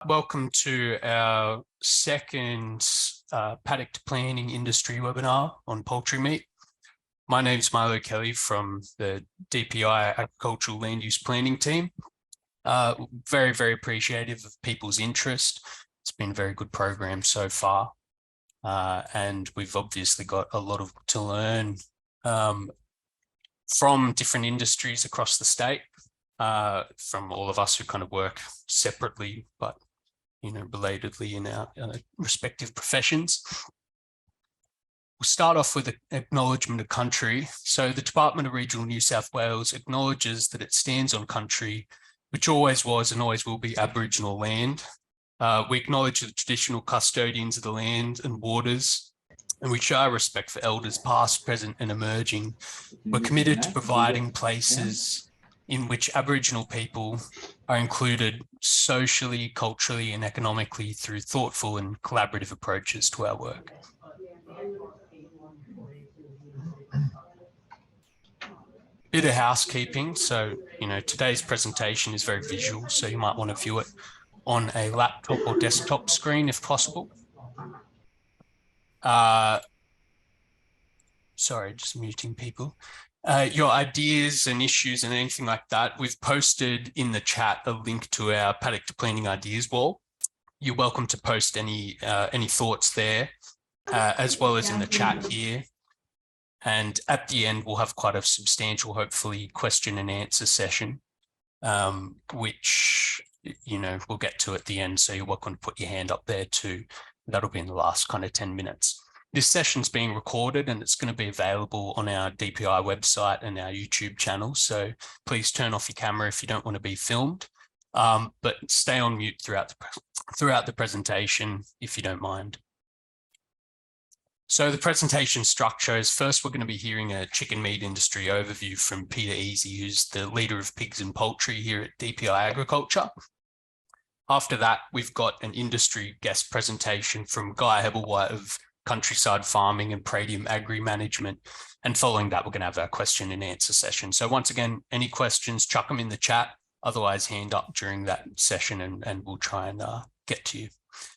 Welcome to our second paddock planning industry webinar on poultry meat. My name is Milo Kelly from the DPI Agricultural Land Use Planning team. Very, very appreciative of people's interest. It's been a very good program so far. And we've obviously got a lot to learn from different industries across the state, from all of us who kind of work separately, but relatedly in our respective professions. We'll start off with an acknowledgement of country. So the Department of Regional New South Wales acknowledges that it stands on country, which always was and always will be Aboriginal land. We acknowledge the traditional custodians of the land and waters, and we show our respect for elders past, present, and emerging. We're committed to providing places in which Aboriginal people are included socially, culturally, and economically through thoughtful and collaborative approaches to our work. Bit of housekeeping. So, today's presentation is very visual, so you might want to view it on a laptop or desktop screen if possible. Sorry, just muting people. Your ideas and issues and anything like that, we've posted in the chat a link to our paddock to planning ideas wall. You're welcome to post any thoughts there, as well as in the chat here. And at the end, we'll have quite a substantial, hopefully, question and answer session, which, we'll get to at the end. So you're welcome to put your hand up there too. That'll be in the last kind of 10 minutes. This session's being recorded and it's going to be available on our DPI website and our YouTube channel. So please turn off your camera if you don't want to be filmed, but stay on mute throughout the presentation if you don't mind. So the presentation structure is, first we're going to be hearing a chicken meat industry overview from Peta Easey, who's the leader of pigs and poultry here at DPI Agriculture. After that, we've got an industry guest presentation from Guy Hebblewhite of Countryside Farming and Praedium Agri Management. And following that, we're going to have our question and answer session. So once again, any questions, chuck them in the chat. Otherwise, hand up during that session and we'll try and get to you.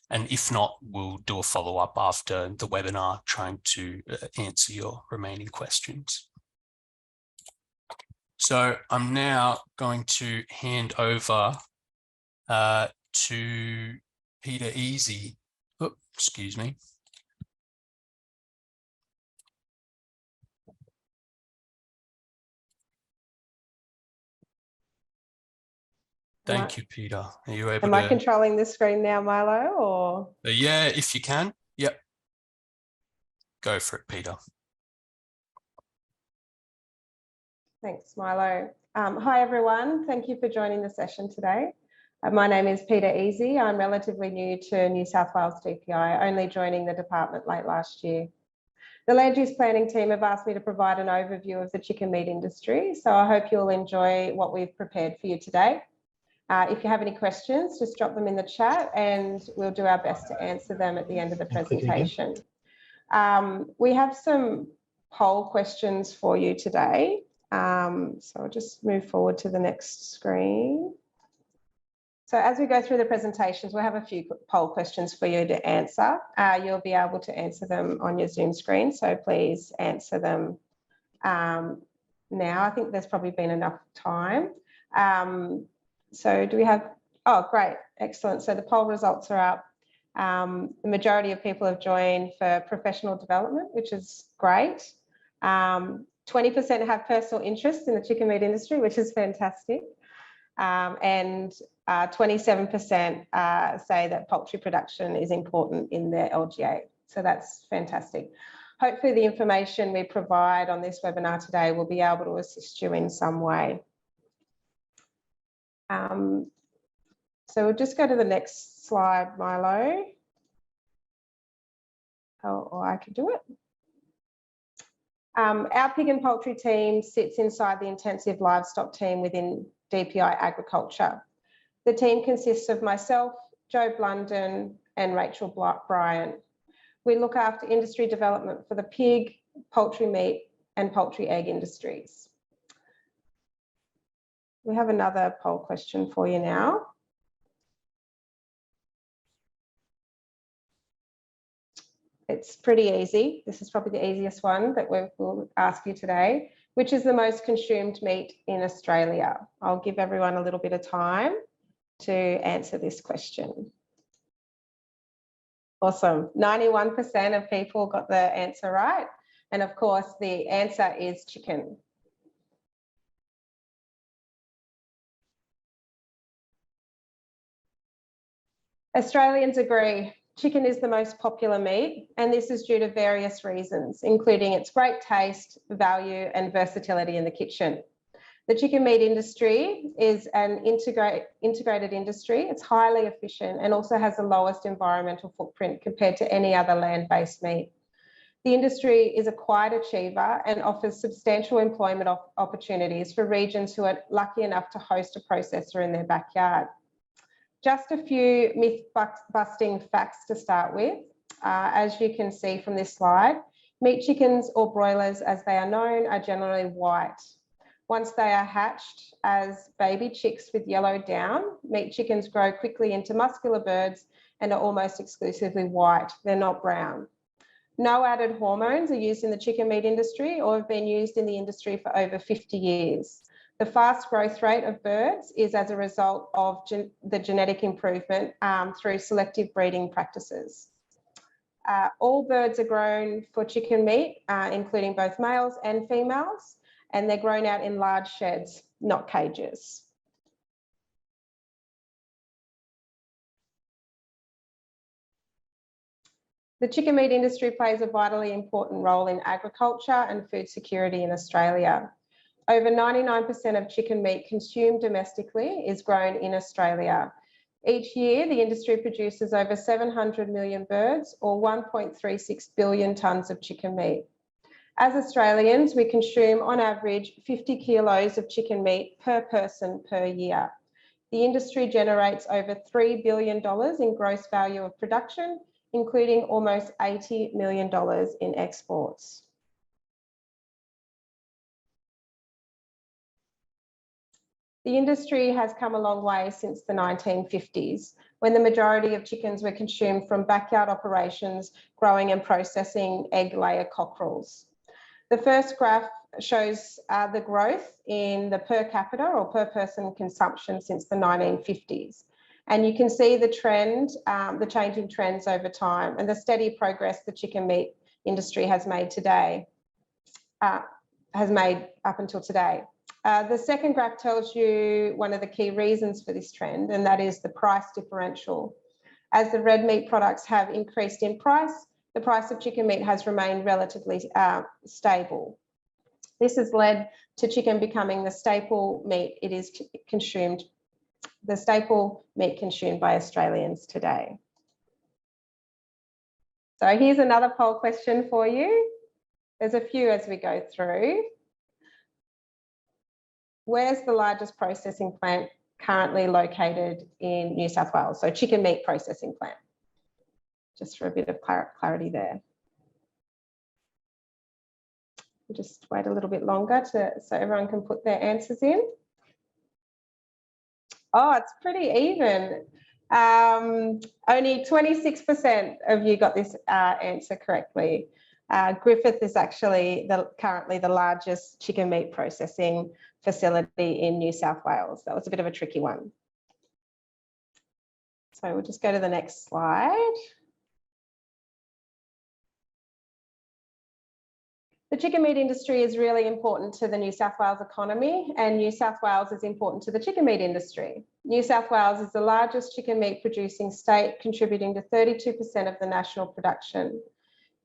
And if not, we'll do a follow-up after the webinar trying to answer your remaining questions. So I'm now going to hand over to Peta Easey. Oh, excuse me. Thank you, Peter. Are you able to? Am I controlling the screen now, Milo, or? Yeah, if you can. Yep. Go for it, Peter. Thanks, Milo. Hi, everyone. Thank you for joining the session today. My name is Peta Easey. I'm relatively new to New South Wales DPI, only joining the department late last year. The land use planning team have asked me to provide an overview of the chicken meat industry, so I hope you'll enjoy what we've prepared for you today. If you have any questions, just drop them in the chat and we'll do our best to answer them at the end of the presentation. We have some poll questions for you today. So I'll just move forward to the next screen. So as we go through the presentations, we'll have a few poll questions for you to answer. You'll be able to answer them on your Zoom screen, so please answer them now. I think there's probably been enough time. So do we have, oh, great, excellent. So the poll results are up. The majority of people have joined for professional development, which is great. 20% have personal interest in the chicken meat industry, which is fantastic. And 27% say that poultry production is important in their LGA. So that's fantastic. Hopefully the information we provide on this webinar today will be able to assist you in some way. So we'll just go to the next slide, Milo. Or I could do it. Our pig and poultry team sits inside the intensive livestock team within DPI Agriculture. The team consists of myself, Joe Blunden, and Rachel Bryant. We look after industry development for the pig, poultry meat, and poultry egg industries. We have another poll question for you now. It's pretty easy. This is probably the easiest one that we'll ask you today. Which is the most consumed meat in Australia? I'll give everyone a little bit of time to answer this question. Awesome. 91% of people got the answer right. And of course, the answer is chicken. Australians agree chicken is the most popular meat, and this is due to various reasons, including its great taste, value, and versatility in the kitchen. The chicken meat industry is an integrated industry. It's highly efficient and also has the lowest environmental footprint compared to any other land-based meat. The industry is a quiet achiever and offers substantial employment opportunities for regions who are lucky enough to host a processor in their backyard. Just a few myth-busting facts to start with. As you can see from this slide, meat chickens, or broilers as they are known, are generally white. Once they are hatched as baby chicks with yellow down, meat chickens grow quickly into muscular birds and are almost exclusively white. They're not brown. No added hormones are used in the chicken meat industry or have been used in the industry for over 50 years. The fast growth rate of birds is as a result of the genetic improvement through selective breeding practices. All birds are grown for chicken meat, including both males and females, and they're grown out in large sheds, not cages. The chicken meat industry plays a vitally important role in agriculture and food security in Australia. Over 99% of chicken meat consumed domestically is grown in Australia. Each year, the industry produces over 700 million birds or 1.36 billion tonnes of chicken meat. As Australians, we consume on average 50 kilos of chicken meat per person per year. The industry generates over $3 billion in gross value of production, including almost $80 million in exports. The industry has come a long way since the 1950s, when the majority of chickens were consumed from backyard operations growing and processing egg layer cockerels. The first graph shows the growth in the per capita or per person consumption since the 1950s. And you can see the trend, the changing trends over time and the steady progress the chicken meat industry has made up until today. The second graph tells you one of the key reasons for this trend, and that is the price differential. As the red meat products have increased in price, the price of chicken meat has remained relatively stable. This has led to chicken becoming the staple meat consumed by Australians today. So here's another poll question for you. There's a few as we go through. Where's the largest processing plant currently located in New South Wales? So chicken meat processing plant, just for a bit of clarity there. We'll just wait a little bit longer so everyone can put their answers in. Oh, it's pretty even. Only 26% of you got this answer correctly. Griffith is actually currently the largest chicken meat processing facility in New South Wales. That was a bit of a tricky one. So we'll just go to the next slide. The chicken meat industry is really important to the New South Wales economy, and New South Wales is important to the chicken meat industry. New South Wales is the largest chicken meat producing state, contributing to 32% of the national production.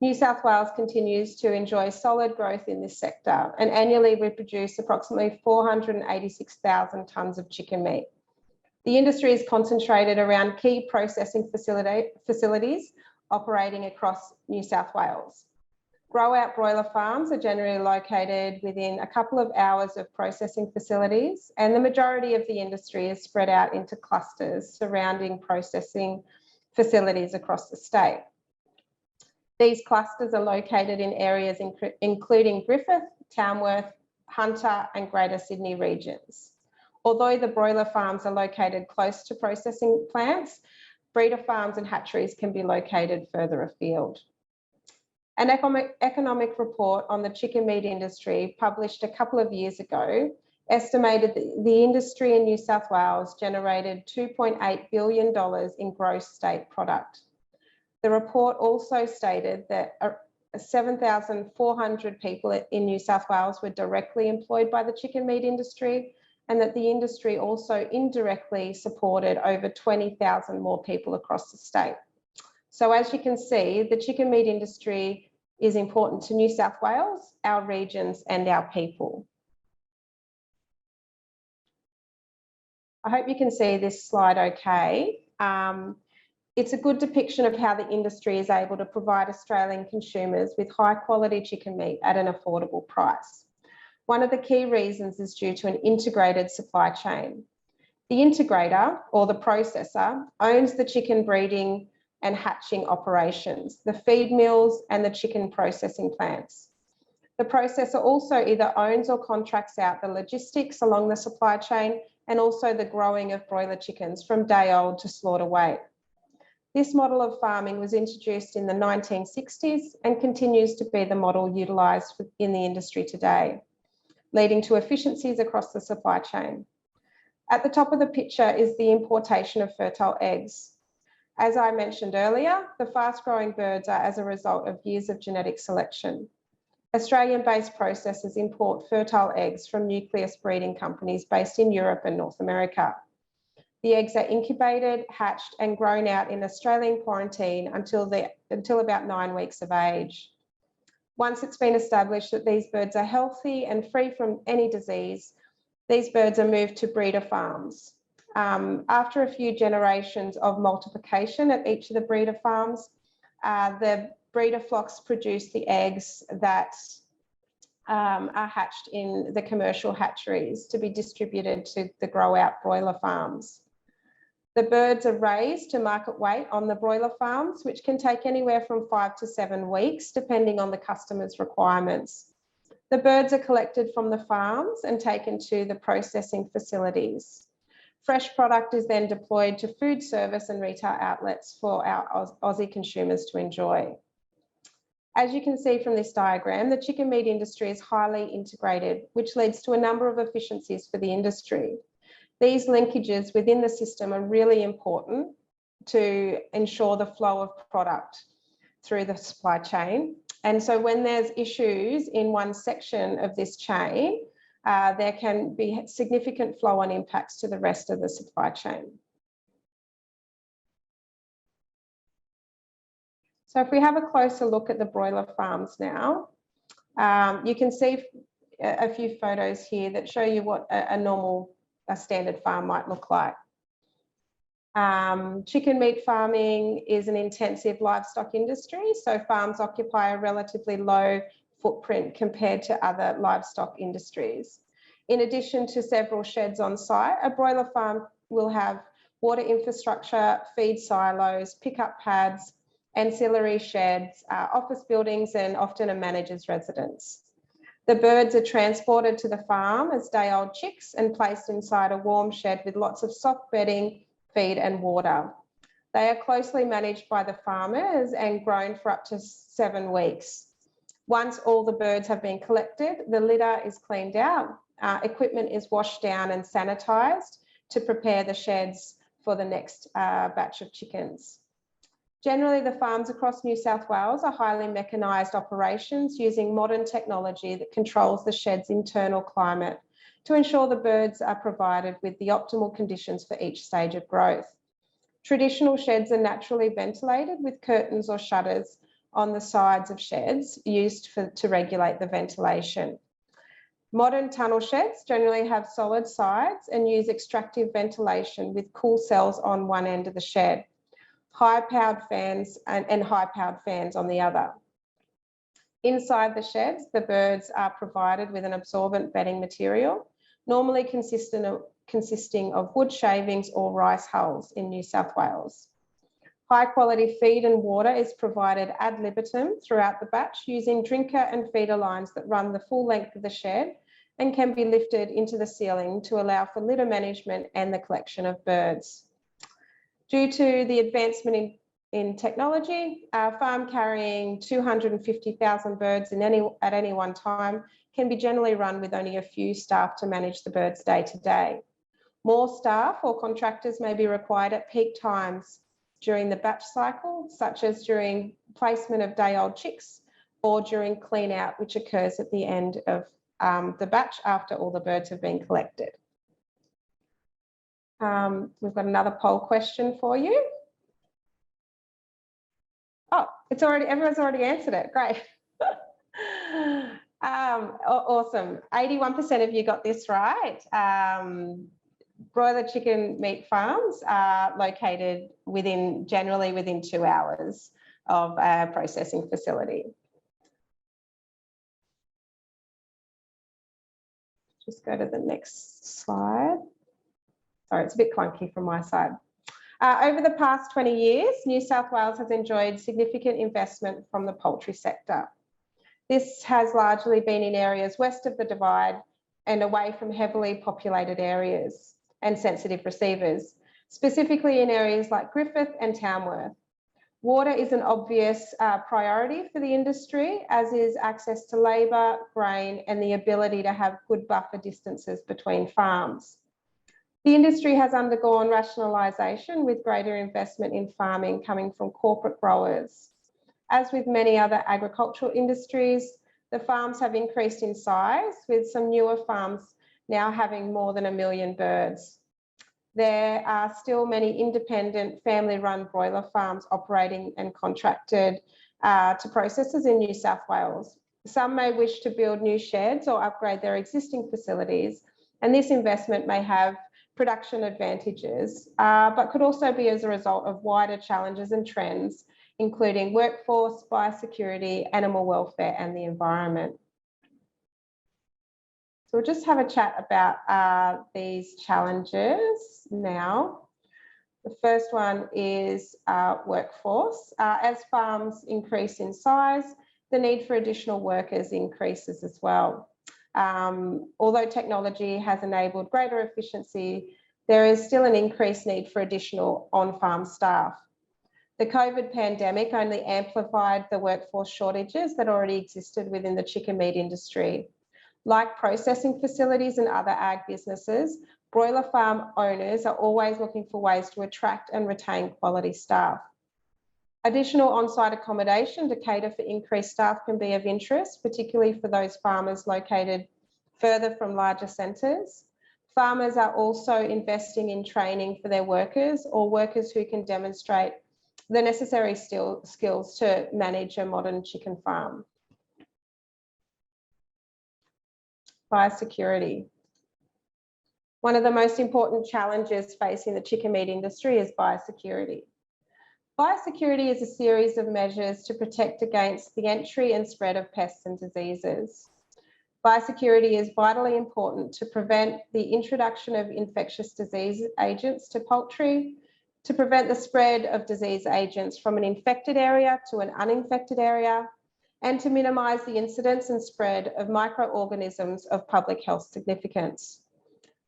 New South Wales continues to enjoy solid growth in this sector, and annually we produce approximately 486,000 tonnes of chicken meat. The industry is concentrated around key processing facilities operating across New South Wales. Grow-out broiler farms are generally located within a couple of hours of processing facilities, and the majority of the industry is spread out into clusters surrounding processing facilities across the state. These clusters are located in areas including Griffith, Tamworth, Hunter and Greater Sydney regions. Although the broiler farms are located close to processing plants, breeder farms and hatcheries can be located further afield. An economic report on the chicken meat industry published a couple of years ago estimated that the industry in New South Wales generated $2.8 billion in gross state product. The report also stated that 7,400 people in New South Wales were directly employed by the chicken meat industry, and that the industry also indirectly supported over 20,000 more people across the state. So as you can see, the chicken meat industry is important to New South Wales, our regions, and our people. I hope you can see this slide okay. It's a good depiction of how the industry is able to provide Australian consumers with high quality chicken meat at an affordable price. One of the key reasons is due to an integrated supply chain. The integrator, or the processor, owns the chicken breeding and hatching operations, the feed mills and the chicken processing plants. The processor also either owns or contracts out the logistics along the supply chain and also the growing of broiler chickens from day old to slaughter weight. This model of farming was introduced in the 1960s and continues to be the model utilised in the industry today, leading to efficiencies across the supply chain. At the top of the picture is the importation of fertile eggs. As I mentioned earlier, the fast-growing birds are as a result of years of genetic selection. Australian-based processors import fertile eggs from nucleus breeding companies based in Europe and North America. The eggs are incubated, hatched and grown out in Australian quarantine until about 9 weeks of age. Once it's been established that these birds are healthy and free from any disease, these birds are moved to breeder farms. After a few generations of multiplication at each of the breeder farms, the breeder flocks produce the eggs that are hatched in the commercial hatcheries to be distributed to the grow-out broiler farms. The birds are raised to market weight on the broiler farms, which can take anywhere from 5 to 7 weeks, depending on the customer's requirements. The birds are collected from the farms and taken to the processing facilities. Fresh product is then deployed to food service and retail outlets for our Aussie consumers to enjoy. As you can see from this diagram, the chicken meat industry is highly integrated, which leads to a number of efficiencies for the industry. These linkages within the system are really important to ensure the flow of product through the supply chain. And so when there's issues in one section of this chain, there can be significant flow-on impacts to the rest of the supply chain. So if we have a closer look at the broiler farms now, you can see a few photos here that show you what a standard farm might look like. Chicken meat farming is an intensive livestock industry, so farms occupy a relatively low footprint compared to other livestock industries. In addition to several sheds on site, a broiler farm will have water infrastructure, feed silos, pickup pads, ancillary sheds, office buildings, and often a manager's residence. The birds are transported to the farm as day-old chicks and placed inside a warm shed with lots of soft bedding, feed and water. They are closely managed by the farmers and grown for up to 7 weeks. Once all the birds have been collected, the litter is cleaned out, equipment is washed down and sanitised to prepare the sheds for the next batch of chickens. Generally, the farms across New South Wales are highly mechanised operations using modern technology that controls the shed's internal climate to ensure the birds are provided with the optimal conditions for each stage of growth. Traditional sheds are naturally ventilated with curtains or shutters on the sides of sheds used to regulate the ventilation. Modern tunnel sheds generally have solid sides and use extractive ventilation with cool cells on one end of the shed, high-powered fans and high-powered fans on the other. Inside the sheds, the birds are provided with an absorbent bedding material, normally consisting of wood shavings or rice hulls in New South Wales. High-quality feed and water is provided ad libitum throughout the batch using drinker and feeder lines that run the full length of the shed and can be lifted into the ceiling to allow for litter management and the collection of birds. Due to the advancement in in technology. A farm carrying 250,000 birds at any one time can be generally run with only a few staff to manage the birds day to day. More staff or contractors may be required at peak times during the batch cycle, such as during placement of day-old chicks or during clean out, which occurs at the end of the batch after all the birds have been collected. We've got another poll question for you. Oh, everyone's already answered it. Great. Awesome. 81% of you got this right. Broiler chicken meat farms are located generally within 2 hours of a processing facility. Just go to the next slide. Sorry, it's a bit clunky from my side. Over the past 20 years, New South Wales has enjoyed significant investment from the poultry sector. This has largely been in areas west of the Divide and away from heavily populated areas and sensitive receivers, specifically in areas like Griffith and Tamworth. Water is an obvious priority for the industry, as is access to labour, grain, and the ability to have good buffer distances between farms. The industry has undergone rationalisation with greater investment in farming coming from corporate growers. As with many other agricultural industries, the farms have increased in size, with some newer farms now having more than 1 million birds. There are still many independent family-run broiler farms operating and contracted to processors in New South Wales. Some may wish to build new sheds or upgrade their existing facilities, and this investment may have production advantages, but could also be as a result of wider challenges and trends, including workforce, biosecurity, animal welfare, and the environment. So we'll just have a chat about these challenges now. The first one is workforce. As farms increase in size, the need for additional workers increases as well. Although technology has enabled greater efficiency, there is still an increased need for additional on-farm staff. The COVID pandemic only amplified the workforce shortages that already existed within the chicken meat industry. Like processing facilities and other ag businesses, broiler farm owners are always looking for ways to attract and retain quality staff. Additional on-site accommodation to cater for increased staff can be of interest, particularly for those farmers located further from larger centres. Farmers are also investing in training for their workers or workers who can demonstrate the necessary skills to manage a modern chicken farm. Biosecurity. One of the most important challenges facing the chicken meat industry is biosecurity. Biosecurity is a series of measures to protect against the entry and spread of pests and diseases. Biosecurity is vitally important to prevent the introduction of infectious disease agents to poultry, to prevent the spread of disease agents from an infected area to an uninfected area, and to minimise the incidence and spread of microorganisms of public health significance.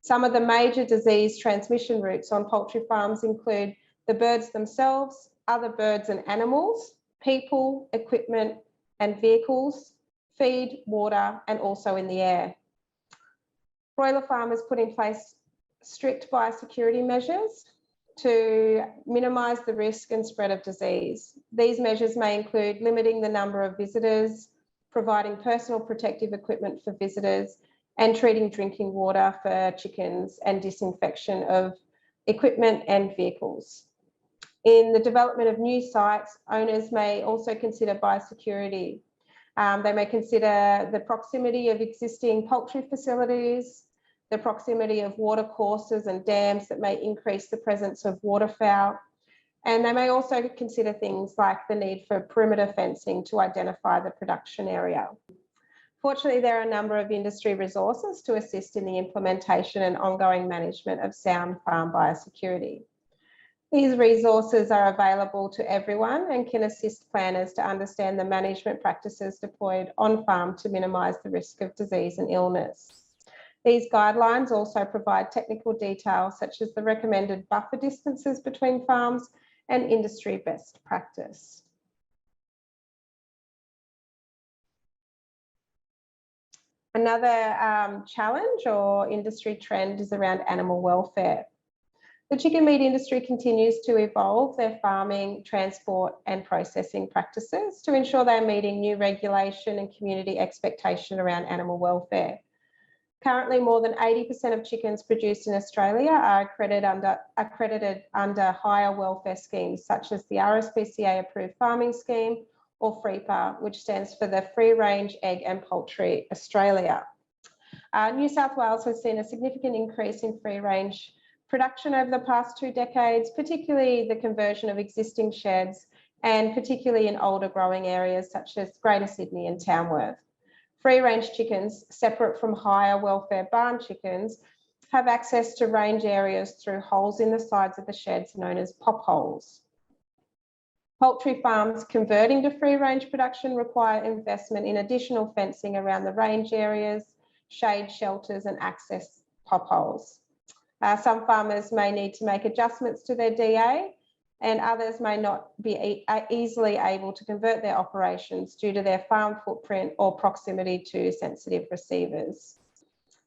Some of the major disease transmission routes on poultry farms include the birds themselves, other birds and animals, people, equipment and vehicles, feed, water, and also in the air. Broiler farmers put in place strict biosecurity measures to minimise the risk and spread of disease. These measures may include limiting the number of visitors, providing personal protective equipment for visitors, and treating drinking water for chickens and disinfection of equipment and vehicles. In the development of new sites, owners may also consider biosecurity. They may consider the proximity of existing poultry facilities, the proximity of water courses and dams that may increase the presence of waterfowl. And they may also consider things like the need for perimeter fencing to identify the production area. Fortunately, there are a number of industry resources to assist in the implementation and ongoing management of sound farm biosecurity. These resources are available to everyone and can assist planners to understand the management practices deployed on farm to minimise the risk of disease and illness. These guidelines also provide technical details such as the recommended buffer distances between farms and industry best practice. Another challenge or industry trend is around animal welfare. The chicken meat industry continues to evolve their farming, transport and processing practices to ensure they're meeting new regulation and community expectation around animal welfare. Currently, more than 80% of chickens produced in Australia are accredited under higher welfare schemes, such as the RSPCA Approved Farming Scheme or FREPA, which stands for the Free Range Egg and Poultry Australia. New South Wales has seen a significant increase in free range production over the past 2 decades, particularly the conversion of existing sheds and particularly in older growing areas such as Greater Sydney and Tamworth. Free range chickens, separate from higher welfare barn chickens, have access to range areas through holes in the sides of the sheds known as pop holes. Poultry farms converting to free range production require investment in additional fencing around the range areas, shade shelters and access pop holes. Some farmers may need to make adjustments to their DA and others may not be easily able to convert their operations due to their farm footprint or proximity to sensitive receivers.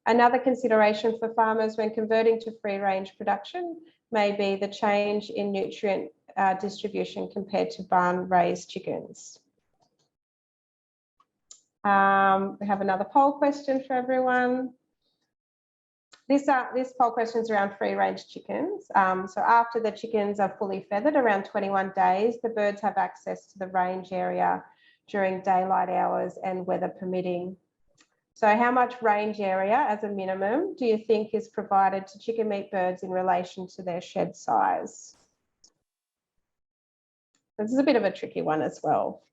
Another consideration for farmers when converting to free range production may be the change in nutrient distribution compared to barn raised chickens. We have another poll question for everyone. This poll question is around free range chickens. So after the chickens are fully feathered, around 21 days, the birds have access to the range area during daylight hours and weather permitting. So how much range area as a minimum do you think is provided to chicken meat birds in relation to their shed size? This is a bit of a tricky one as well.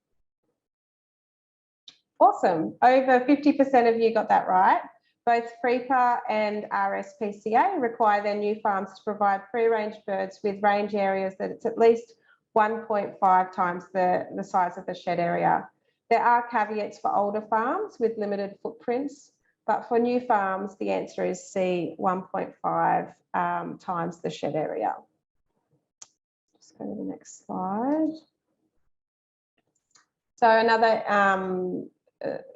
Awesome, over 50% of you got that right. Both FREPA and RSPCA require their new farms to provide free-range birds with range areas that it's at least 1.5 times the size of the shed area. There are caveats for older farms with limited footprints, but for new farms, the answer is C, 1.5 times the shed area. Just go to the next slide. So another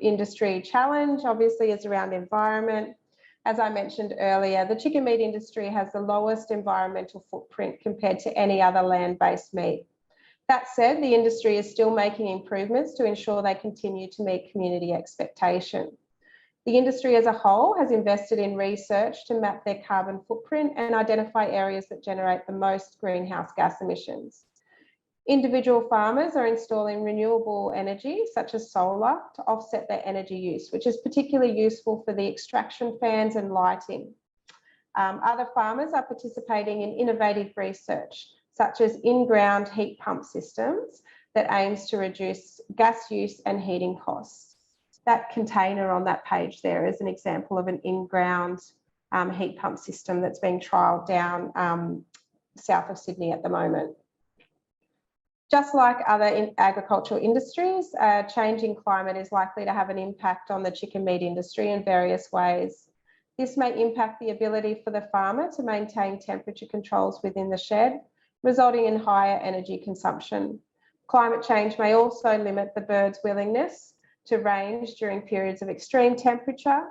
industry challenge obviously is around environment. As I mentioned earlier, the chicken meat industry has the lowest environmental footprint compared to any other land-based meat. That said, the industry is still making improvements to ensure they continue to meet community expectation. The industry as a whole has invested in research to map their carbon footprint and identify areas that generate the most greenhouse gas emissions. Individual farmers are installing renewable energy, such as solar, to offset their energy use, which is particularly useful for the extraction fans and lighting. Other farmers are participating in innovative research, such as in-ground heat pump systems that aims to reduce gas use and heating costs. That container on that page there is an example of an in-ground heat pump system that's being trialled down south of Sydney at the moment. Just like other agricultural industries, a changing climate is likely to have an impact on the chicken meat industry in various ways. This may impact the ability for the farmer to maintain temperature controls within the shed, resulting in higher energy consumption. Climate change may also limit the bird's willingness to range during periods of extreme temperature,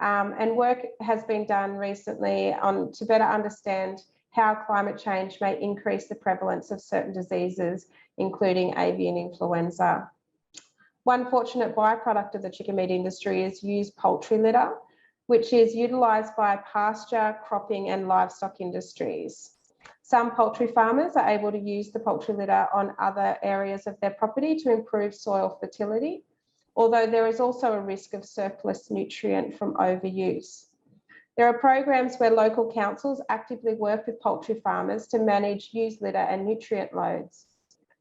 and work has been done recently to better understand how climate change may increase the prevalence of certain diseases, including avian influenza. One fortunate byproduct of the chicken meat industry is used poultry litter, which is utilised by pasture, cropping and livestock industries. Some poultry farmers are able to use the poultry litter on other areas of their property to improve soil fertility, although there is also a risk of surplus nutrient from overuse. There are programs where local councils actively work with poultry farmers to manage used litter and nutrient loads.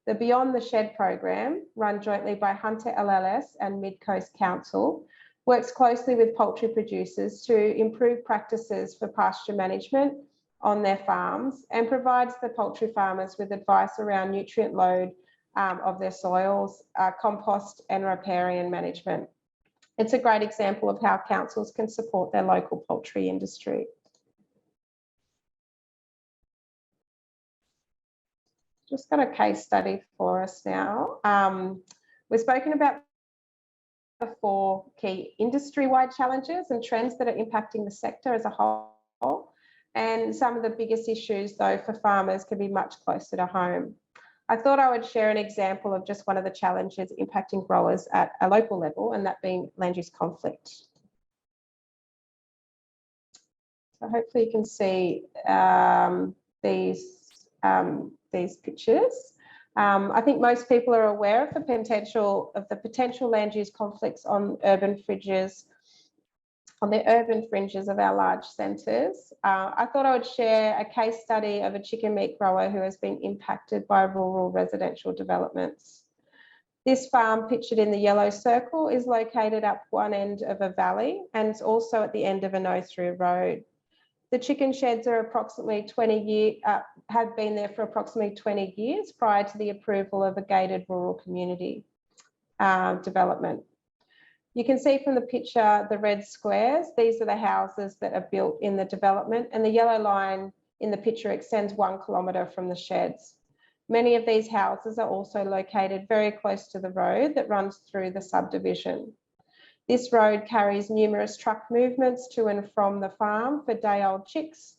The Beyond the Shed program, run jointly by Hunter LLS and Mid Coast Council, works closely with poultry producers to improve practices for pasture management on their farms and provides the poultry farmers with advice around nutrient load of their soils, compost and riparian management. It's a great example of how councils can support their local poultry industry. just got a case study for us now. We've spoken about the 4 key industry-wide challenges and trends that are impacting the sector as a whole. And some of the biggest issues, though, for farmers can be much closer to home. I thought I would share an example of just one of the challenges impacting growers at a local level, and that being land use conflict. So hopefully you can see these pictures. I think most people are aware of the potential land use conflicts on urban fringes, on the urban fringes of our large centres. I thought I would share a case study of a chicken meat grower who has been impacted by rural residential developments. This farm, pictured in the yellow circle, is located up one end of a valley and it's also at the end of a no-through road. The chicken sheds are approximately 20 years, have been there for approximately 20 years prior to the approval of a gated rural community development. You can see from the picture the red squares. These are the houses that are built in the development, and the yellow line in the picture extends 1 kilometre from the sheds. Many of these houses are also located very close to the road that runs through the subdivision. This road carries numerous truck movements to and from the farm for day-old chicks,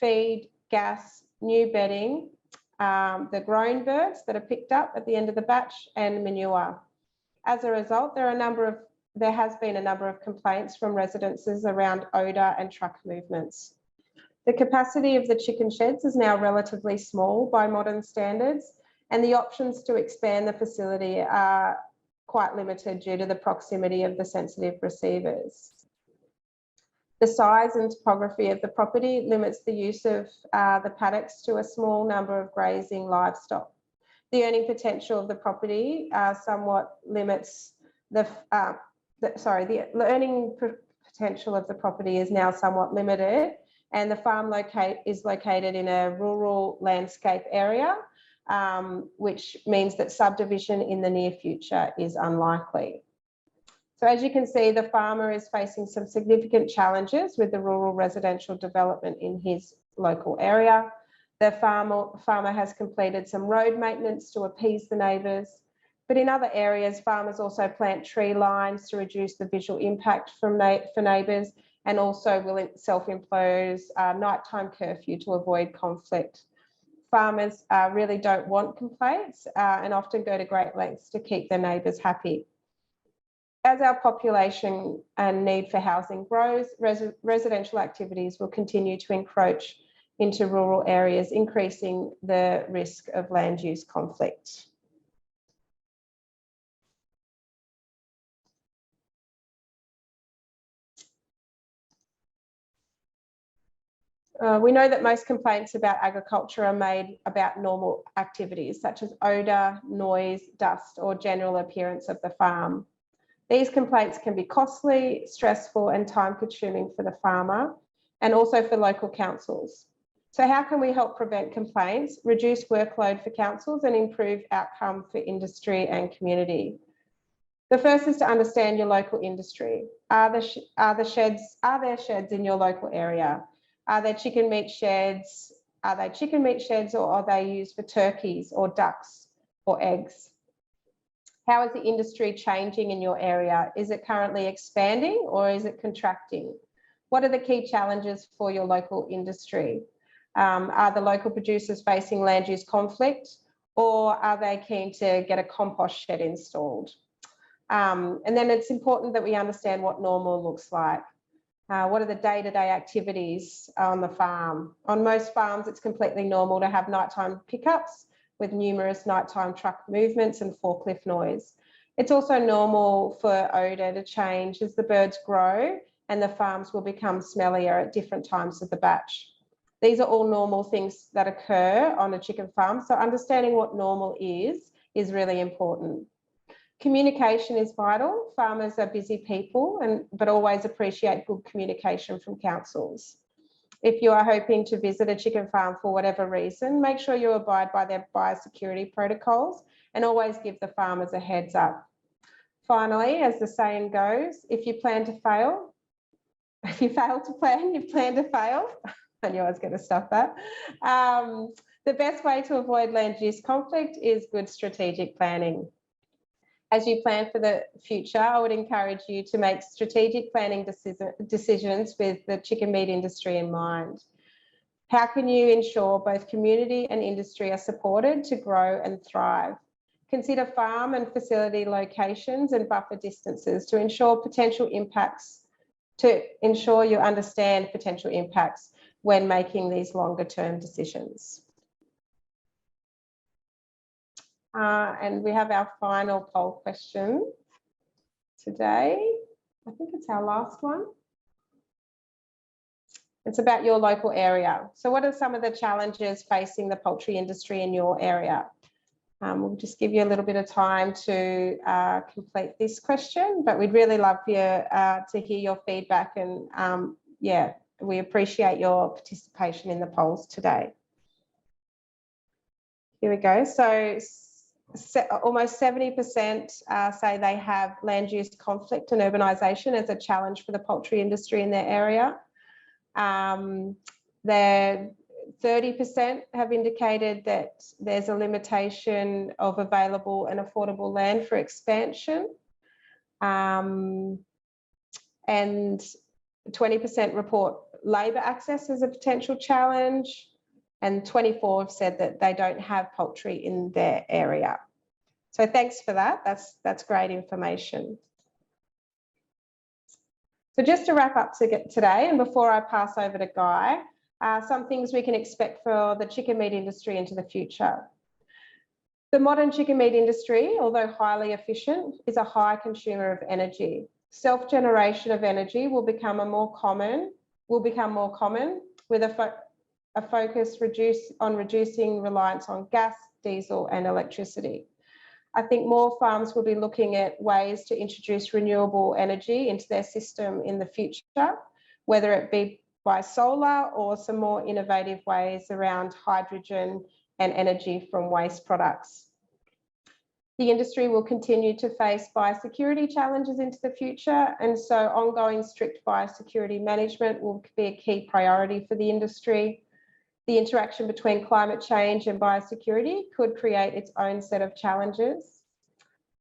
feed, gas, new bedding, the grown birds that are picked up at the end of the batch, and manure. As a result, there has been a number of complaints from residences around odour and truck movements. The capacity of the chicken sheds is now relatively small by modern standards, and the options to expand the facility are quite limited due to the proximity of the sensitive receivers. The size and topography of the property limits the use of the paddocks to a small number of grazing livestock. The earning potential of the property somewhat limits the earning potential of the property is now somewhat limited, and the farm is located in a rural landscape area, which means that subdivision in the near future is unlikely. So as you can see, the farmer is facing some significant challenges with the rural residential development in his local area. The farmer has completed some road maintenance to appease the neighbours, but in other areas, farmers also plant tree lines to reduce the visual impact for neighbours, and also will self-impose nighttime curfew to avoid conflict. Farmers really don't want complaints and often go to great lengths to keep their neighbours happy. As our population and need for housing grows, residential activities will continue to encroach into rural areas, increasing the risk of land use conflict. We know that most complaints about agriculture are made about normal activities such as odour, noise, dust, or general appearance of the farm. These complaints can be costly, stressful, and time-consuming for the farmer and also for local councils. So how can we help prevent complaints, reduce workload for councils, and improve outcome for industry and community? The first is to understand your local industry. Are there sheds in your local area? Are there chicken meat sheds? Are they chicken meat sheds, or are they used for turkeys or ducks or eggs? How is the industry changing in your area? Is it currently expanding or is it contracting? What are the key challenges for your local industry? Are the local producers facing land use conflict, or are they keen to get a compost shed installed? And then it's important that we understand what normal looks like. What are the day-to-day activities on the farm? On most farms, it's completely normal to have nighttime pickups with numerous nighttime truck movements and forklift noise. It's also normal for odour to change as the birds grow and the farms will become smellier at different times of the batch. These are all normal things that occur on a chicken farm, so understanding what normal is really important. Communication is vital. Farmers are busy people, but always appreciate good communication from councils. If you are hoping to visit a chicken farm for whatever reason, make sure you abide by their biosecurity protocols and always give the farmers a heads up. Finally, as the saying goes, if you fail to plan, you plan to fail. I knew I was going to stuff that. The best way to avoid land use conflict is good strategic planning. As you plan for the future, I would encourage you to make strategic planning decisions with the chicken meat industry in mind. How can you ensure both community and industry are supported to grow and thrive? Consider farm and facility locations and buffer distances to ensure you understand potential impacts when making these longer term decisions. And we have our final poll question today. I think it's our last one. It's about your local area. So what are some of the challenges facing the poultry industry in your area? We'll just give you a little bit of time to complete this question, but we'd really love for you to hear your feedback, and yeah, we appreciate your participation in the polls today. Here we go. So almost 70% say they have land use conflict and urbanisation as a challenge for the poultry industry in their area. 30% have indicated that there's a limitation of available and affordable land for expansion. And 20% report labour access as a potential challenge. And 24 have said that they don't have poultry in their area. So thanks for that. That's great information. So just to wrap up today, and before I pass over to Guy, some things we can expect for the chicken meat industry into the future. The modern chicken meat industry, although highly efficient, is a high consumer of energy. Self-generation of energy will become more common with a focus on reducing reliance on gas, diesel and electricity. I think more farms will be looking at ways to introduce renewable energy into their system in the future, whether it be by solar or some more innovative ways around hydrogen and energy from waste products. The industry will continue to face biosecurity challenges into the future, and so ongoing strict biosecurity management will be a key priority for the industry. The interaction between climate change and biosecurity could create its own set of challenges.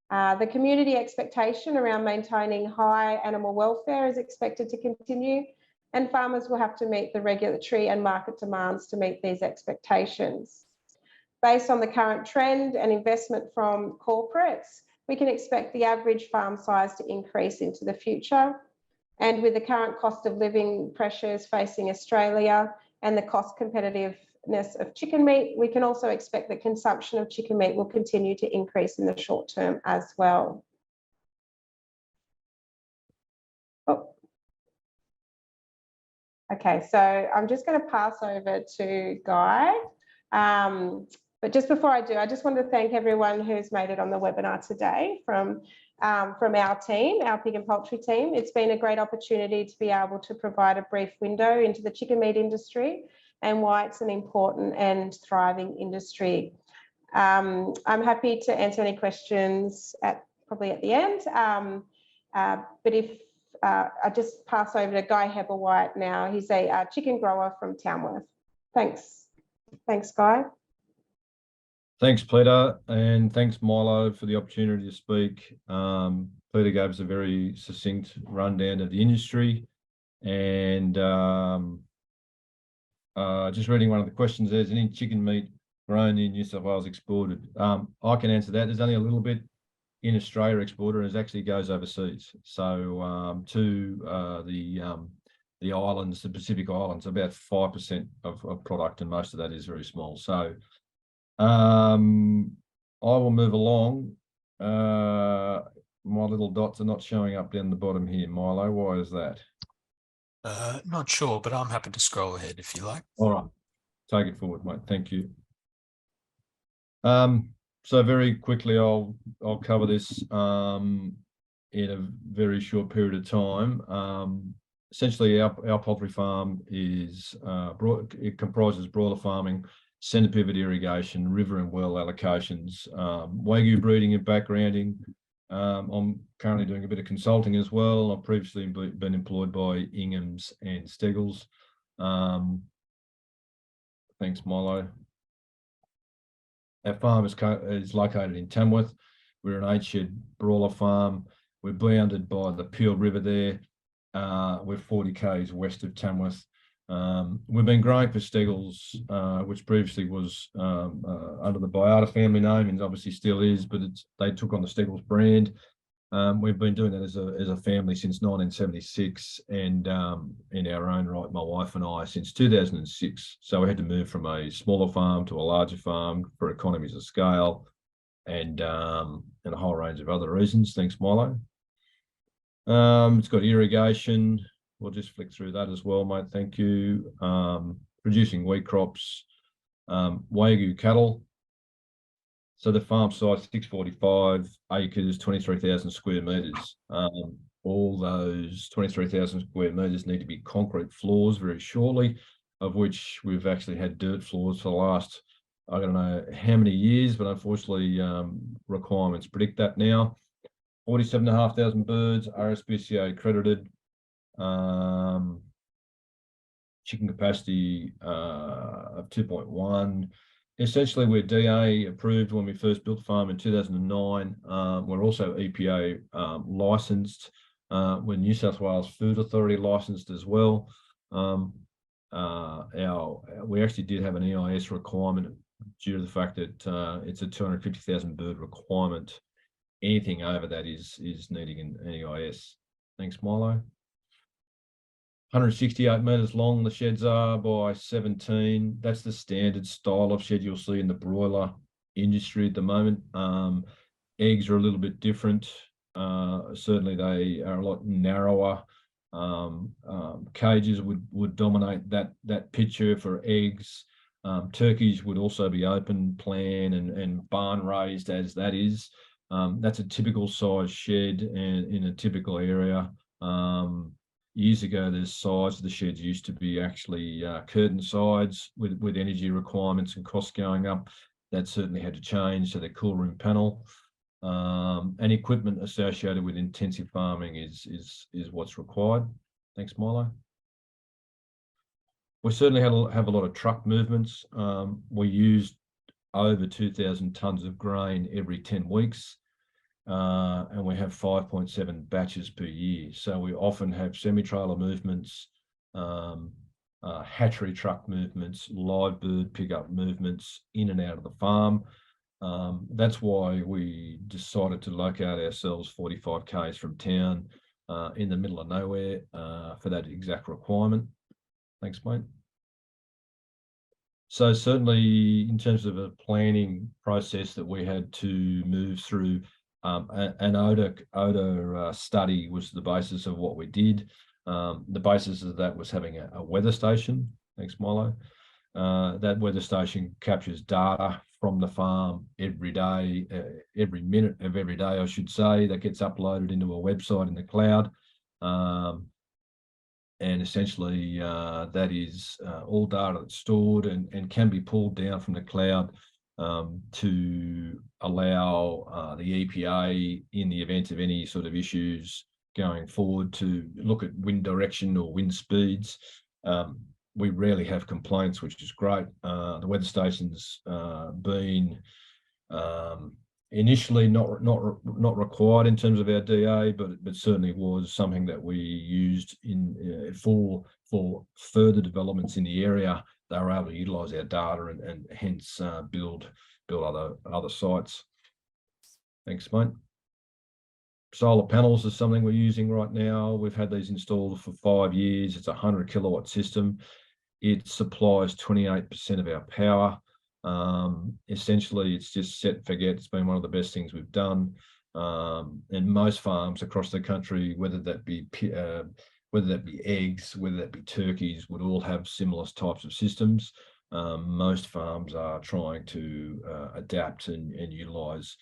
The community expectation around maintaining high animal welfare is expected to continue, and farmers will have to meet the regulatory and market demands to meet these expectations. Based on the current trend and investment from corporates, we can expect the average farm size to increase into the future. And with the current cost of living pressures facing Australia and the cost competitiveness of chicken meat, we can also expect that consumption of chicken meat will continue to increase in the short term as well. Okay, so I'm just going to pass over to Guy. But just before I do, I just want to thank everyone who's made it on the webinar today from our team, our pig and poultry team. It's been a great opportunity to be able to provide a brief window into the chicken meat industry and why it's an important and thriving industry. I'm happy to answer any questions probably at the end. But if I just pass over to Guy Hebblewhite now. He's a chicken grower from Tamworth. Thanks. Thanks, Guy. Thanks, Peta, and thanks, Milo, for the opportunity to speak. Peta gave us a very succinct rundown of the industry, and just reading one of the questions, there's any chicken meat grown in New South Wales exported? I can answer that. There's only a little bit in Australia exported, and it actually goes overseas. So to the islands, the Pacific Islands, about 5% of product, and most of that is very small. So I will move along. My little dots are not showing up down the bottom here, Milo. Why is that? Not sure, but I'm happy to scroll ahead if you like. All right, take it forward, mate. Thank you. So very quickly, I'll cover this in a very short period of time. Essentially, our poultry farm is it comprises broiler farming, centre pivot irrigation, river and well allocations, Wagyu breeding and backgrounding. I'm currently doing a bit of consulting as well. I've previously been employed by Inghams and Steggles. Thanks, Milo. Our farm is located in Tamworth. We're an 8-shed broiler farm. We're bounded by the Peel River there. We're 40 k's west of Tamworth. We've been growing for Steggles, which previously was under the Biata family name and obviously still is, but they took on the Steggles brand. We've been doing that as a family since 1976, and in our own right, my wife and I, since 2006. So we had to move from a smaller farm to a larger farm for economies of scale and a whole range of other reasons. Thanks, Milo. It's got irrigation. We'll just flick through that as well, mate. Thank you. Producing wheat crops, Wagyu cattle. So the farm size 645 acres, 23,000 square metres. All those 23,000 square metres need to be concrete floors very shortly, of which we've actually had dirt floors for the last, I don't know how many years, but unfortunately requirements predict that now. 47,500 birds, RSPCA accredited. Chicken capacity of 2.1. Essentially, we're DA approved when we first built the farm in 2009. We're also EPA licensed. We're New South Wales Food Authority licensed as well. We actually did have an EIS requirement due to the fact that it's a 250,000 bird requirement. Anything over that is needing an EIS. Thanks, Milo. 168 metres long the sheds are by 17. That's the standard style of shed you'll see in the broiler industry at the moment. Eggs are a little bit different. Certainly they are a lot narrower. Cages would dominate that picture for eggs. Turkeys would also be open plan and barn raised as that is. That's a typical size shed and in a typical area. Years ago, the size of the sheds used to be actually curtain sides with energy requirements and costs going up. That certainly had to change to the cool room panel. And equipment associated with intensive farming is what's required. Thanks, Milo. We certainly have a lot of truck movements. We used over 2,000 tonnes of grain every 10 weeks. And we have 5.7 batches per year. So we often have semi-trailer movements, hatchery truck movements, live bird pickup movements in and out of the farm. That's why we decided to locate ourselves 45 k's from town in the middle of nowhere for that exact requirement. Thanks, mate. So certainly in terms of a planning process that we had to move through, an odor study was the basis of what we did. The basis of that was having a weather station. Thanks, Milo. That weather station captures data from the farm every day, every minute of every day, I should say, that gets uploaded into a website in the cloud. And essentially that is all data that's stored and can be pulled down from the cloud to allow the EPA, in the event of any sort of issues going forward, to look at wind direction or wind speeds. We rarely have complaints, which is great. The weather station's been initially not required in terms of our DA, but certainly was something that we used in for further developments in the area. They were able to utilise our data and hence build other sites. Thanks, mate. Solar panels is something we're using right now. We've had these installed for 5 years. It's a 100 kilowatt system. It supplies 28% of our power. Essentially, it's just set and forget. It's been one of the best things we've done. And most farms across the country, whether that be eggs, whether that be turkeys, would all have similar types of systems. Most farms are trying to adapt and utilise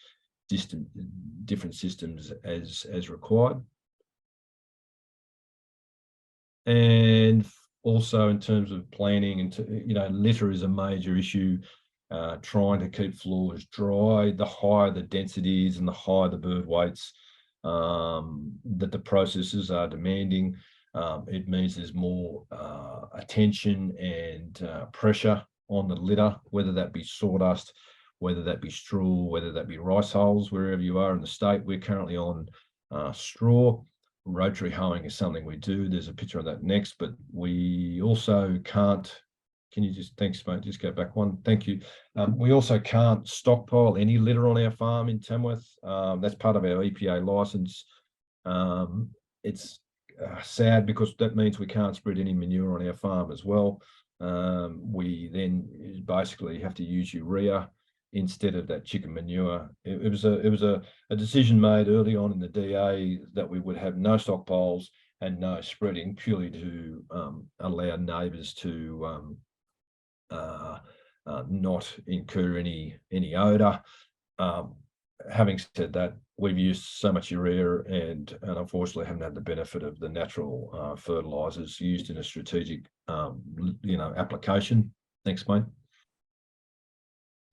different systems as required. And also in terms of planning, and litter is a major issue. Trying to keep floors dry. The higher the densities and the higher the bird weights that the processes are demanding, it means there's more attention and pressure on the litter, whether that be sawdust, whether that be straw, whether that be rice hulls, wherever you are in the state. We're currently on straw. Rotary hoeing is something we do. There's a picture of that next, but we also can't, can you just, thanks mate, just go back one, thank you. We also can't stockpile any litter on our farm in Tamworth. That's part of our EPA license. It's sad because that means we can't spread any manure on our farm as well. We then basically have to use urea instead of that chicken manure. It was a decision made early on in the DA that we would have no stockpiles and no spreading, purely to allow neighbours to not incur any odour. Having said that, we've used so much urea and unfortunately haven't had the benefit of the natural fertilisers used in a strategic application. Thanks, mate.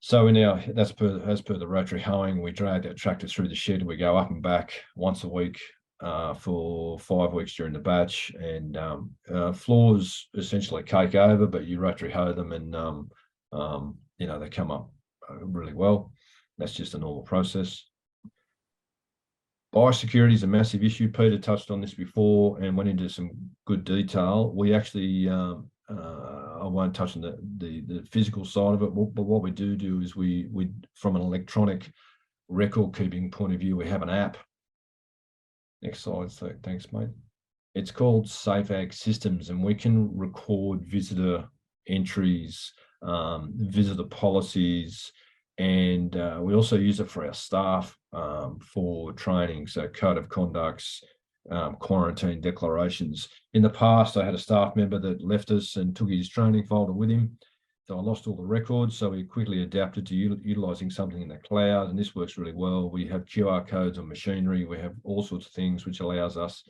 So as per the rotary hoeing, we drag that tractor through the shed. We go up and back once a week for 5 weeks during the batch, and floors essentially cake over, but you rotary hoe them, and they come up really well. That's just a normal process. Biosecurity is a massive issue. Peter touched on this before and went into some good detail. We actually I won't touch on the physical side of it, but what we do is we from an electronic record keeping point of view, we have an app. Next slide, so thanks, mate. It's called Safe Ag Systems, and we can record visitor entries, visitor policies, and we also use it for our staff for training, so code of conducts, quarantine declarations. In the past, I had a staff member that left us and took his training folder with him. So I lost all the records. So we quickly adapted to utilizing something in the cloud, and this works really well. We have QR codes on machinery. We have all sorts of things which allows us,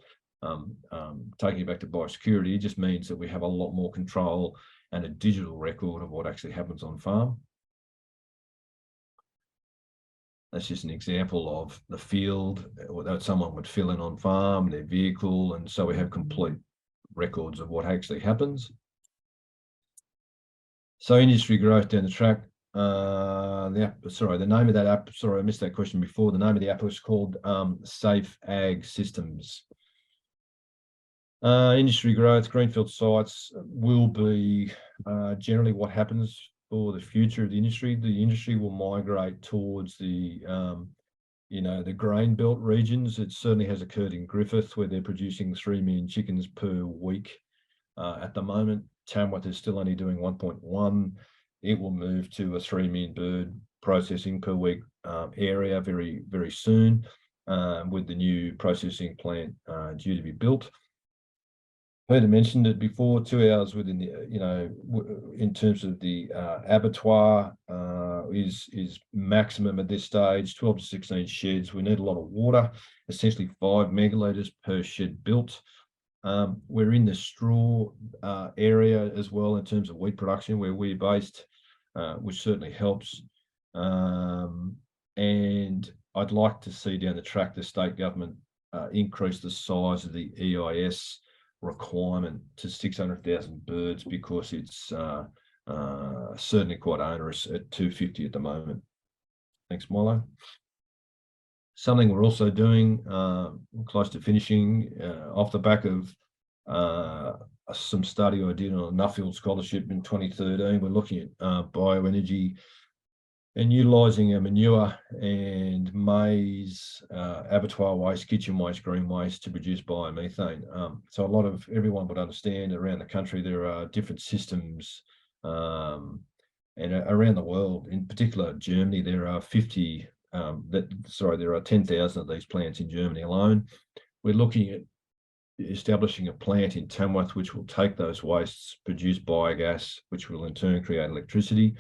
taking it back to biosecurity, it just means that we have a lot more control and a digital record of what actually happens on farm. That's just an example of the field that someone would fill in on farm, their vehicle, and so we have complete records of what actually happens. So industry growth down the track. The name of that app, sorry, I missed that question before. The name of the app was called Safe Ag Systems. Industry growth, greenfield sites will be generally what happens for the future of the industry. The industry will migrate towards the grain belt regions. It certainly has occurred in Griffith, where they're producing 3 million chickens per week. At the moment, Tamworth is still only doing 1.1. It will move to a 3 million bird processing per week area very, very soon, with the new processing plant due to be built. Peter mentioned it before, 2 hours within the, in terms of the abattoir is maximum at this stage, 12 to 16 sheds. We need a lot of water, essentially 5 megalitres per shed built. We're in the straw area as well in terms of wheat production where we're based, which certainly helps. And I'd like to see down the track the state government increase the size of the EIS requirement to 600,000 birds, because it's certainly quite onerous at 250 at the moment. Thanks, Milo. Something we're also doing, close to finishing, off the back of some study I did on a Nuffield scholarship in 2013. We're looking at bioenergy and utilising our manure and maize, abattoir waste, kitchen waste, green waste to produce biomethane. So everyone would understand around the country there are different systems, and around the world, in particular Germany, there are 10,000 of these plants in Germany alone. We're looking at establishing a plant in Tamworth which will take those wastes, produce biogas, which will in turn create electricity,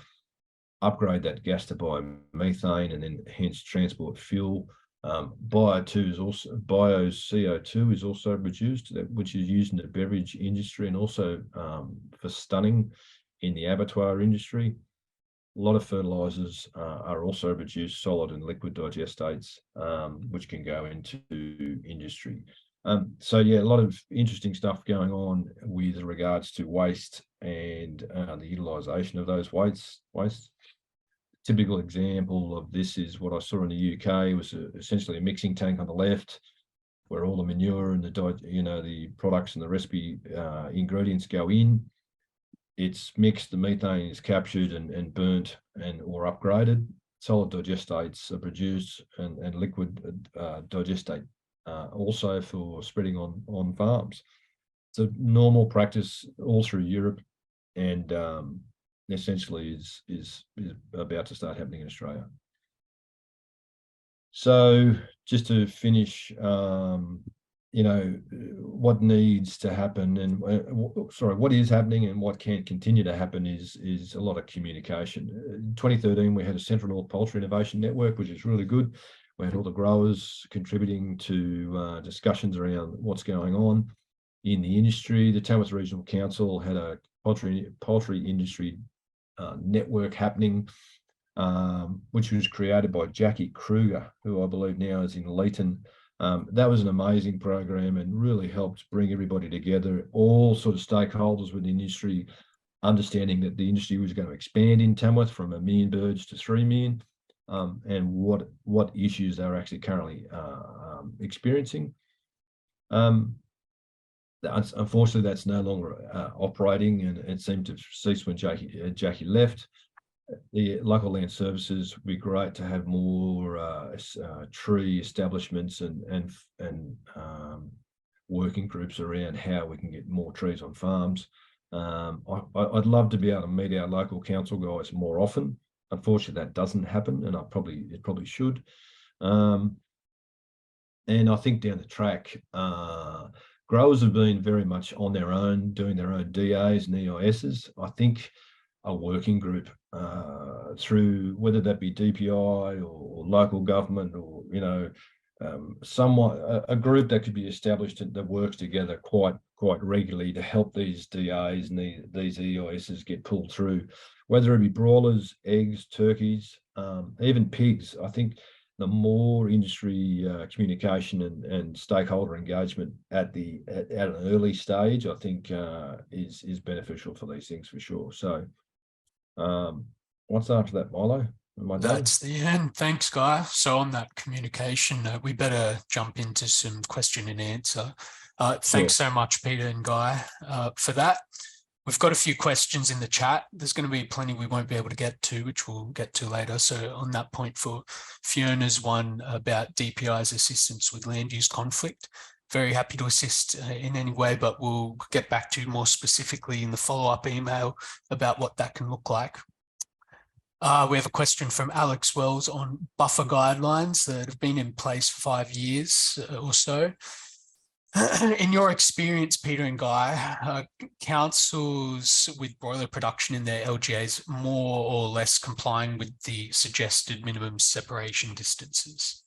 upgrade that gas to biomethane, and then hence transport fuel. Bio-CO2 is also produced, which is used in the beverage industry and also for stunning in the abattoir industry. A lot of fertilizers are also produced, solid and liquid digestates, which can go into industry. So yeah, a lot of interesting stuff going on with regards to waste and the utilisation of those wastes. Typical example of this is what I saw in the UK was essentially a mixing tank on the left, where all the manure and the products and the recipe ingredients go in. It's mixed, the methane is captured and burnt or upgraded. Solid digestates are produced and liquid digestate also for spreading on farms. It's a normal practice all through Europe, and essentially is about to start happening in Australia. So just to finish, what needs to happen and what is happening and what can continue to happen is a lot of communication. In 2013, we had a Central North Poultry Innovation Network, which is really good. We had all the growers contributing to discussions around what's going on in the industry. The Tamworth Regional Council had a poultry industry network happening, which was created by Jackie Kruger, who I believe now is in Leeton. That was an amazing program and really helped bring everybody together, all sort of stakeholders with the industry, understanding that the industry was going to expand in Tamworth from 1 million birds to 3 million, and what issues they're actually currently experiencing. Unfortunately, that's no longer operating, and it seemed to cease when Jackie left. The local land services would be great to have more tree establishments and working groups around how we can get more trees on farms. I'd love to be able to meet our local council guys more often. Unfortunately, that doesn't happen, and it probably should. And I think down the track, growers have been very much on their own, doing their own DAs and EISs. I think a working group through whether that be DPI or local government or somewhat a group that could be established that works together quite regularly to help these DAs and these EISs get pulled through, whether it be broilers, eggs, turkeys, even pigs. I think the more industry communication and stakeholder engagement at an early stage, I think is beneficial for these things for sure. So what's after that, Milo? That's the end. Thanks, Guy. So on that communication, we better jump into some question and answer. Thanks so much, Peter and Guy, for that. We've got a few questions in the chat. There's going to be plenty we won't be able to get to, which we'll get to later. So on that point, for Fiona's one about DPI's assistance with land use conflict, very happy to assist in any way, but we'll get back to you more specifically in the follow-up email about what that can look like. We have a question from Alex Wells on buffer guidelines that have been in place for 5 years or so. In your experience, Peter and Guy, councils with broiler production in their LGAs more or less complying with the suggested minimum separation distances?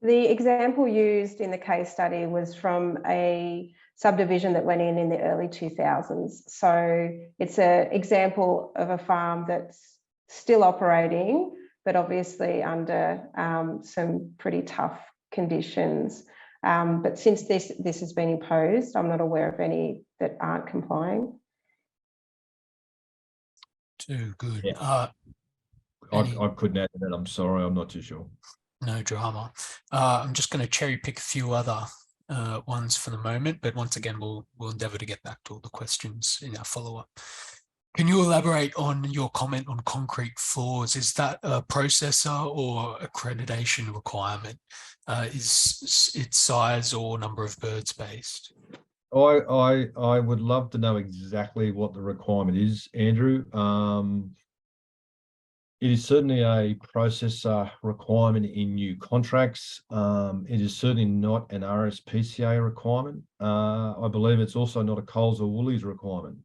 The example used in the case study was from a subdivision that went in the early 2000s. So it's an example of a farm that's still operating, but obviously under some pretty tough conditions. But since this has been imposed, I'm not aware of any that aren't complying. Too good. Yeah. I couldn't add to that. I'm sorry, I'm not too sure. No drama. I'm just going to cherry pick a few other ones for the moment, but once again, we'll endeavour to get back to all the questions in our follow-up. Can you elaborate on your comment on concrete floors? Is that a processor or accreditation requirement? Is its size or number of birds based? I would love to know exactly what the requirement is, Andrew. It is certainly a processor requirement in new contracts. It is certainly not an RSPCA requirement. I believe it's also not a Coles or Woolies requirement.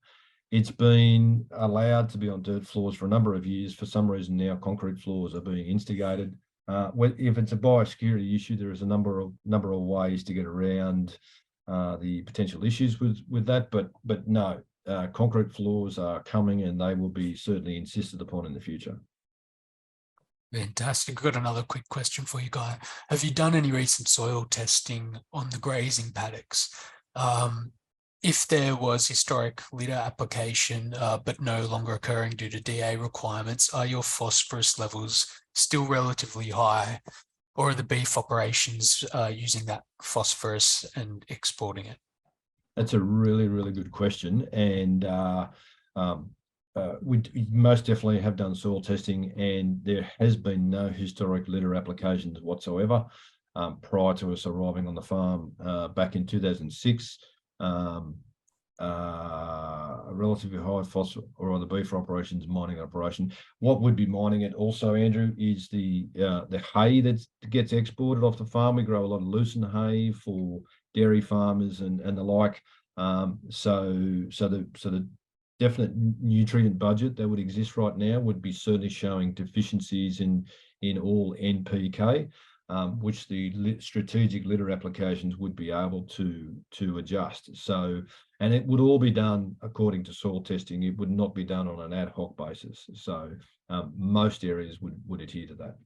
It's been allowed to be on dirt floors for a number of years. For some reason now, concrete floors are being instigated. If it's a biosecurity issue, there is a number of ways to get around the potential issues with that. But no, concrete floors are coming, and they will be certainly insisted upon in the future. Fantastic. I've got another quick question for you, Guy. Have you done any recent soil testing on the grazing paddocks? If there was historic litter application, but no longer occurring due to DA requirements, are your phosphorus levels still relatively high, or are the beef operations using that phosphorus and exporting it? That's a really, really good question. And we most definitely have done soil testing, and there has been no historic litter applications whatsoever prior to us arriving on the farm back in 2006. A relatively high phosphorus or on the beef operations, mining operation. What would be mining it also, Andrew, is the hay that gets exported off the farm. We grow a lot of lucerne hay for dairy farmers and the like. So the definite nutrient budget that would exist right now would be certainly showing deficiencies in all NPK, which the strategic litter applications would be able to adjust. So, and it would all be done according to soil testing. It would not be done on an ad hoc basis. So most areas would adhere to that.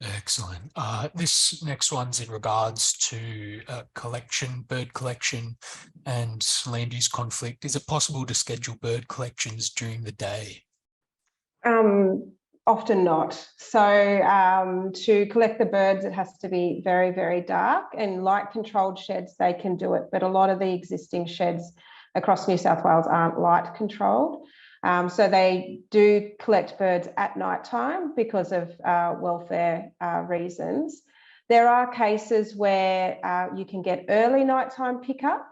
Excellent. This next one's in regards to collection, bird collection and land use conflict. Is it possible to schedule bird collections during the day? Often not. So to collect the birds, it has to be very, very dark, and light controlled sheds, they can do it. But a lot of the existing sheds across New South Wales aren't light controlled. So they do collect birds at night time because of welfare reasons. There are cases where you can get early nighttime pickup.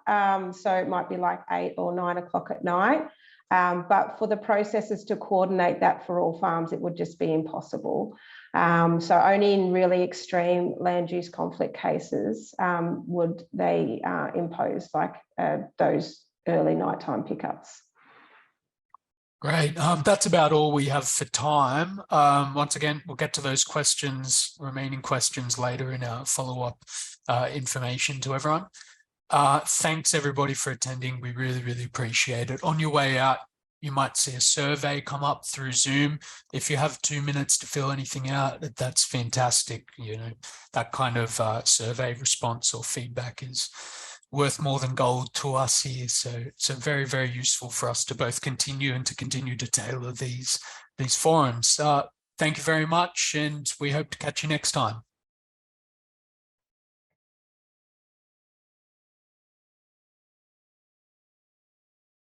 So it might be like 8 or 9 o'clock at night. But for the processors to coordinate that for all farms, it would just be impossible. So only in really extreme land use conflict cases would they impose like those early nighttime pickups. Great. That's about all we have for time. Once again, we'll get to those remaining questions later in our follow-up information to everyone. Thanks everybody for attending. We really, really appreciate it. On your way out, you might see a survey come up through Zoom. If you have 2 minutes to fill anything out, that's fantastic. You know, that kind of survey response or feedback is worth more than gold to us here. So very, very useful for us to both continue to tailor these forums. Thank you very much, and we hope to catch you next time.